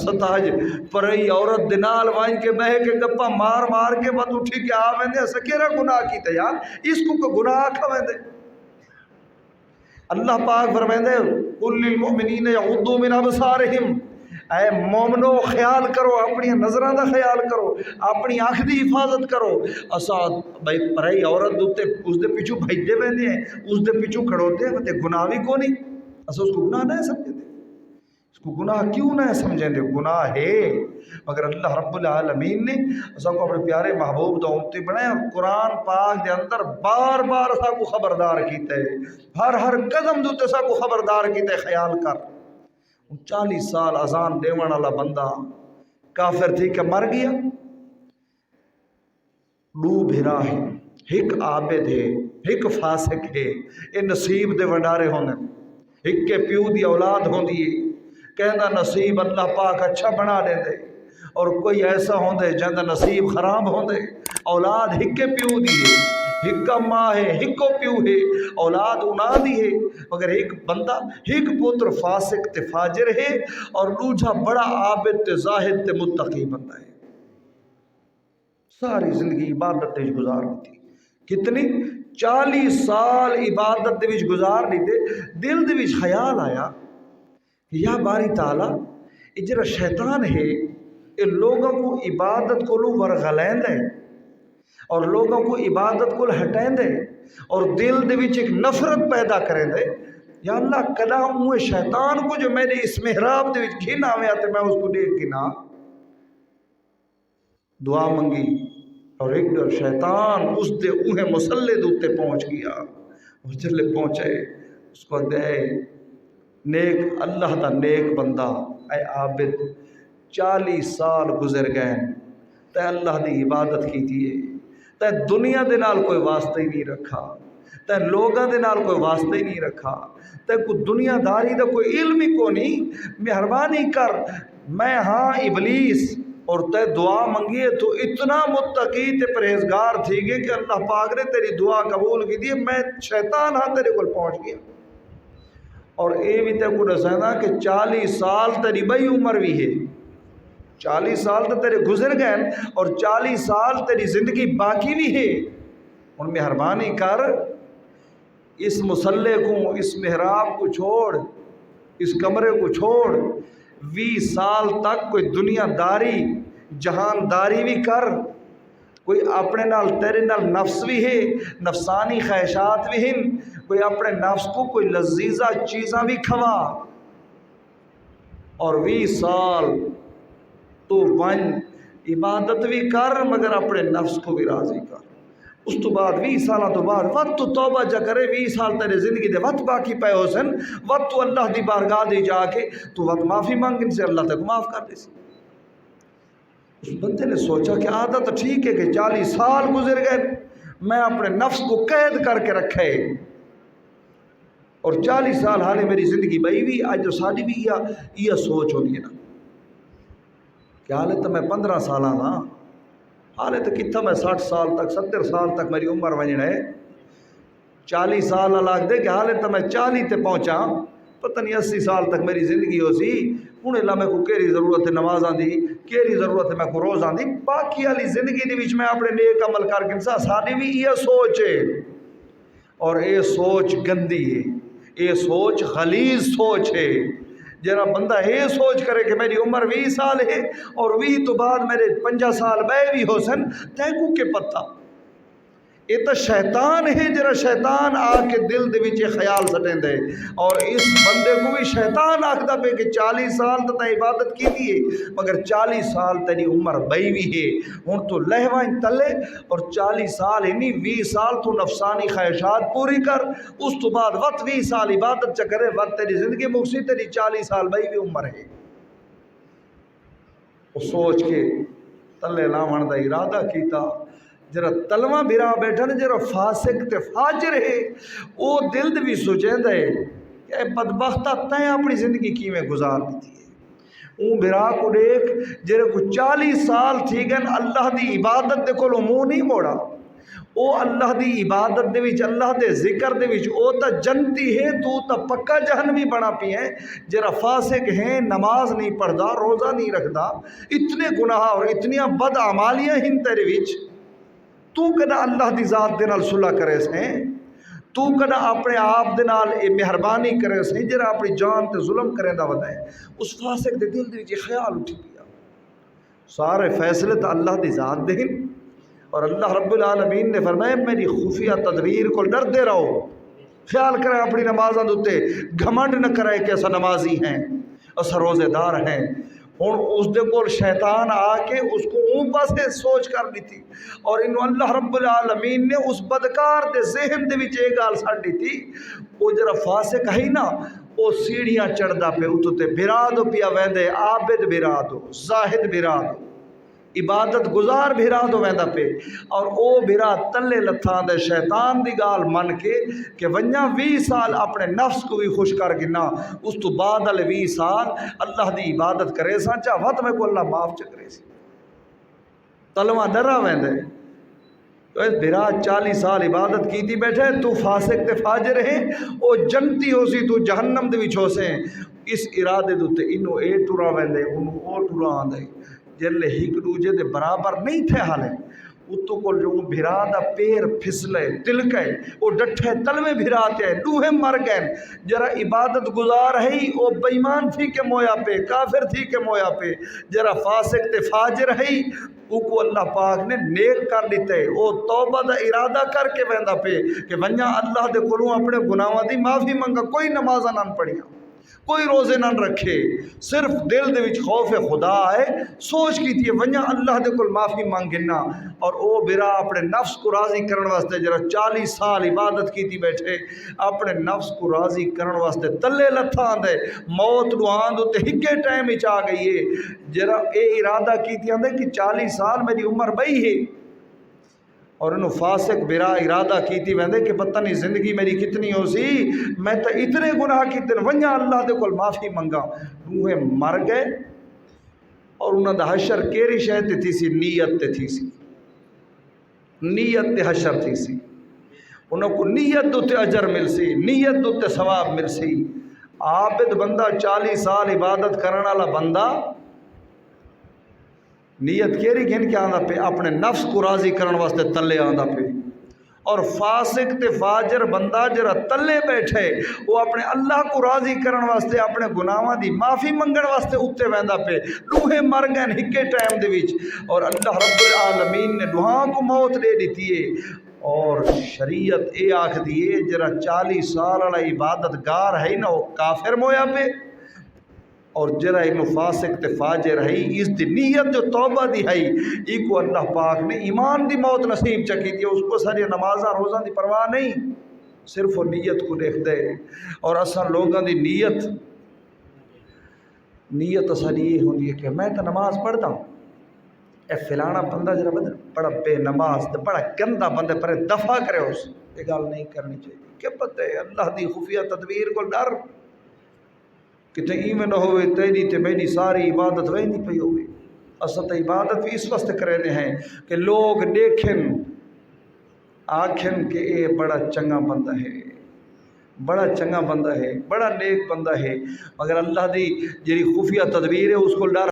सताज परई औरत दिनाल वाई के बह के गप्पा मार मार के बद उठी के आ वेंदे सकेरा गुनाह कीते यार इसको को गुनाह खवेंदे। अल्लाह पाक फरमांदे कुल लिल मुमिनीन यगुद्दू मिन अबसारिहिम, ऐ मोमनो ख्याल करो अपनी नज़रां दा ख्याल करो अपनी अख दी हिफाजत करो। असा भाई परई औरत उत्ते उसदे पिछू भजदे वेंदे हैं उसदे पिछू खड़ोते हैं ते गुनाह भी कोनी असा उसको गुनाह नहीं समझते। इसको गुनाह क्यों नहीं समझेंगे? गुनाह है मगर अल्लाह रब्बुल आलमीन ने असा को अपने प्यारे महबूब दा उम्मती बनाया और कुरान पाक दे अंदर बार बार असा को खबरदार कीता है, हर कदम दे उत्ते असा को खबरदार कीता है। ख्याल कर 40 साल अजान देवन वाला बंदा काफिर थी के मर गया। दू भिरा है, एक आबिद है एक फासिक है, ये नसीब दे वंडारे होने। एक के प्यू दी औलाद होंदी है कहंदा नसीब अल्लाह पाक अच्छा बना देंदे और कोई ऐसा होंदे जिंदा नसीब खराब होंदे। औलाद हिक्के प्यू दी है, हिक्का माँ है हिक्को प्यू है, औलाद उना दी है मगर एक बंदा एक पुत्र फासिक ते फाजिर है और दूजा बड़ा आबिद ते जाहिद ते मुत्तकी बंदा है। सारी जिंदगी इबादत ते गुजार दी कितनी 40 साल इबादत दे विच गुजार दी। दिल दे विच ख्याल आया कि या बारी ताला ये जरा शैतान है ये लोगों को इबादत को वरगलैंद है और लोगों को इबादत को हटेंदे और दिल दे विच एक नफरत पैदा करेंदे। या अल्लाह कदा उए शैतान को जो मैंने इस मेहराब दे विच घिन आवे ते मैं उसको देख के ना दुआ मंगी और एक डर शैतान उस दे उहे मुसल्ले दे उत्ते पहुंच गया। उस जल्ले पहुंचे उसको दे नेक अल्लाह दा नेक बंदा ऐ आबिद 40 साल गुजर गए ते अल्लाह दी इबादत की थी ते दुनिया दे नाल कोई वास्ता ही नहीं रखा ते लोगों दे नाल कोई वास्ता ही नहीं रखा ते कोई दुनियादारी दा कोई इल्म ही को नहीं। मेहरबानी कर मैं हाँ इबलीस और ते दुआ मंगी तो इतना मुत्तकी ते परहेजगार थी गए कि अल्लाह पाक ने तेरी दुआ कबूल की दी। मैं शैतान हाँ तेरे को पहुँच गया और ये भी ते को दसाना कि 40 साल तेरी बई उम्र भी है, 40 साल तो तेरे गुजर गए और 40 साल तेरी जिंदगी बाकी भी है। उन मेहरबानी कर इस मुसल्ले को इस मेहराब को छोड़ इस कमरे को छोड़ 20 साल तक कोई दुनियादारी जहानदारी भी कर, कोई अपने नाल तेरे नाल नफ्स भी है नफसानी ख्वाहिशात भी हैं, कोई अपने नफ्स को कोई लजीजा चीज़ा भी खवा और 20 साल तो वन इबादत भी कर मगर अपने नफ्स को भी राजी कर। उस तो बाद 20 साल तो बाद वत तो तौबा जा करे 20 साल तेरे जिंदगी दे वत बाकी पे हो सन वत तो अल्लाह दी बारगाह दे जाके तो वत माफ़ी मांगने से अल्लाह तक माफ़ कर दे। उस बंदे ने सोचा कि आदत तो ठीक है कि 40 साल गुजर गए मैं अपने नफ्स को कैद करके रखे और 40 साल हाले मेरी जिंदगी बई भी आज जो साड़ी भी यह सोच होनी है ना कि हाले तो मैं 15 साल हाँ हाले तो कितना मैं 60 साल तक 70 साल तक मेरी उम्र वजन है 40 साल अलग दे कि हाले तो मैं 40 ते पहुँचा पता नहीं 80 साल तक मेरी जिंदगी हो सी हूँ ला मैं को केरी जरूरत है नमाज़ां दी केरी जरूरत है मैं को रोज़ां दी बाकी वाली जिंदगी दे विच मैं अपने नेक अमल करके साड़ी भी यह सोच है और ये सोच गंदी है ये सोच खलीज सोच है। जरा बंदा ये सोच करे कि मेरी उम्र 20 साल है और 20 तो बाद मेरे 50 साल बह भी हो सन तैकू के पत्ता ये तो शैतान है। जरा शैतान आके दिल दे विच ख्याल सटेंदे और इस बंदे को भी शैतान आखदा पे कि 40 साल तो तैं इबादत की थी मगर 40 साल तेरी उम्र बई भी है हूँ तो लहवा तले और 40 साल ही नहीं 20 साल तो नफसानी ख्वाहिशात पूरी कर उस तो बाद वत 20 साल इबादत च करे वत तेरी जिंदगी मुक्सी तेरी 40 साल बई भी उम्र है। वो सोच के तले लावण का इरादा किया जरा तलवा बिरा बैठा ने जरा फासिक ते फाजिर है वो दिल दे भी सोचेंदा है कि बदबख्ता तैं अपनी जिंदगी किवें गुजार दी है। ऊ बिरा को देख जेरे को 40 साल थी गए अल्लाह दी इबादत दे कोलों मुँह नहीं मोड़ा او اللہ دی عبادت دے وچ اللہ دے ذکر دے وچ او تا جنتی ہے، تو تا پکا جہنمی بنا پی ہے۔ جرا فاسق ہیں، نماز نہیں پڑھدا، روزہ نہیں رکھدا، اتنے گناہ اور اتنیاں بد اعمالیاں ہن تیرے وچ، تو کدا اللہ دی ذات دے نال صلح کرے سیں، تو کدا اپنے آپ دے نال مہربانی کرے سیں، جرا اپنی جان تے ظلم کریں دا ودا ہے۔ اس فاسق دے دل دے وچ خیال اٹھی پیا، سارے فیصلے تا اللہ دی ذات دے ہن، اور اللہ رب العالمین نے فرمایا میری خفیہ تدبیر کو ڈردے رہو، خیال کریں اپنی نمازاں دوتے، گھمنڈ نہ کرے کہ اسا نمازی ہیں، اسا روزے دار ہیں۔ ہن اس دے کول شیطان آ کے اس کو اون پاسے سوچ کر دیتی، اور انہوں اللہ رب العالمین نے اس بدکار دے ذہن دے وچ ایک گال سٹ دیتی، وہ جرا فاسق ہے نا، وہ سیڑھیاں چڑھدا پہ اتتے برادو پیا ویندے، عابد برادو، زاہد برادو، عبادت گزار بھیرا دو ویندا پہ، اور او بھیرا تلے لتھاں دے شیطان دی گال من کے ونجا 20 سال اپنے نفس کو بھی خوش کر گنا، اس تو بعد والے 20 سال اللہ دی عبادت کرے سا، چاہ وقت میں کو اللہ معاف چکرے سی، تلواں ڈرا ویندے۔ تو اس بھیرا 40 سال عبادت کیتی بیٹھے، تو فاسق تے فاجر ہیں، او جنتی ہو سی، تو جہنم دے وچ ہو سے، اس ارادے دوتے انہوں اے ٹرا ویندے، انہوں او ٹرا آندے، جلے ہک دوجے دے برابر نہیں تھے حالے، اتو کو جو بھرا دا پیر پھسلے تلکے، وہ ڈٹھے تلوے بھراتے ہیں، دوہے مر گئے، جرا عبادت گزار ہے، وہ بیمان تھی کے مویا پہ، کافر تھی کے مویا پہ، جرا فاسق تے فاجر ہے، وہ کو اللہ پاک نے نیک کر لیتے، وہ توبہ دا ارادہ کر کے ویندا پہ، کہ ونجا اللہ دے کولوں اپنے گناہاں دی معافی منگا، کوئی نمازاں نہ پڑھیاں، کوئی روزے نہ رکھے، صرف دل دے وچ خوف خدا ہے، سوچ کی تھی ونجا اللہ دے کول معافی مانگنا، اور او برا اپنے نفس کو راضی کرن واسطے جرا 40 سال عبادت کی تھی بیٹھے، اپنے نفس کو راضی کرن واسطے تلے لتھاں دے، موت نو آندھ تے ہکے ٹائم وچ آ گئی ہے، جرا اے ارادہ کی تھی آندے کہ 40 سال میری عمر بئی ہے، اور انہوں فاسق برا ارادہ کیتی ویندے کہ پتہ نہیں زندگی میری کتنی ہو سی، میں تو اتنے گناہ کیتے ونجا اللہ دے کول معافی منگا، دوہے مر گئے، اور انہوں دا حشر کیری شے تے تھی سی، نیت تے تھی سی، نیت تے حشر تھی سی، انہوں کو نیت دو تے اجر مل سی، نیت دو تے ثواب مل سی۔ عابد بندہ 40 سال عبادت کرنے والا بندہ نیت کیری گھن کے آندہ پہ اپنے نفس کو راضی کرن واسطے تلے آندہ پہ، اور فاسق تے فاجر بندہ جرا تلے بیٹھے وہ اپنے اللہ کو راضی کرن واسطے اپنے گناہاں دی معافی منگن واسطے اتے ویندہ پہ، لوہے مر گئے ہکے ٹائم دے وچ، اور اللہ رب العالمین نے لوہاں کو موت دے دیتی ہے، اور شریعت اے آکھ دیئے جرا 40 سال والا عبادت گار ہے نا وہ کافر مویا پہ، اور جرا انہوں فاسق تے فاجر ہے، اس دی نیت جو توبہ دی ہے، ایک کو اللہ پاک نے ایمان دی موت نصیب چکی دی، اس کو ساری نمازاں روزاں دی پرواہ نہیں، صرف وہ نیت کو دیکھ دے، اور اصل لوگاں دی نیت اصل یہ ہوندی ہے کہ میں تو نماز پڑھتا ہوں، اے فلانا بندہ جرا بڑا بے نماز تے بڑا گندہ بندہ پر دفع کرے، اس یہ گال نہیں کرنی چاہیے، کیا پتہ ہے اللہ دی خفیہ تدبیر کو ڈر، کہ تے ایمیں نہ ہوئے تیری تے میری ساری عبادت وہی نہیں پئی ہوئی، اصل عبادت بھی اس وقت کرنے ہیں کہ لوگ دیکھیں آکھیں کہ اے بڑا چنگا بندہ ہے، بڑا چنگا بندہ ہے، بڑا نیک بندہ ہے، مگر اللہ دی جڑی خفیہ تدبیر ہے اس کو ڈر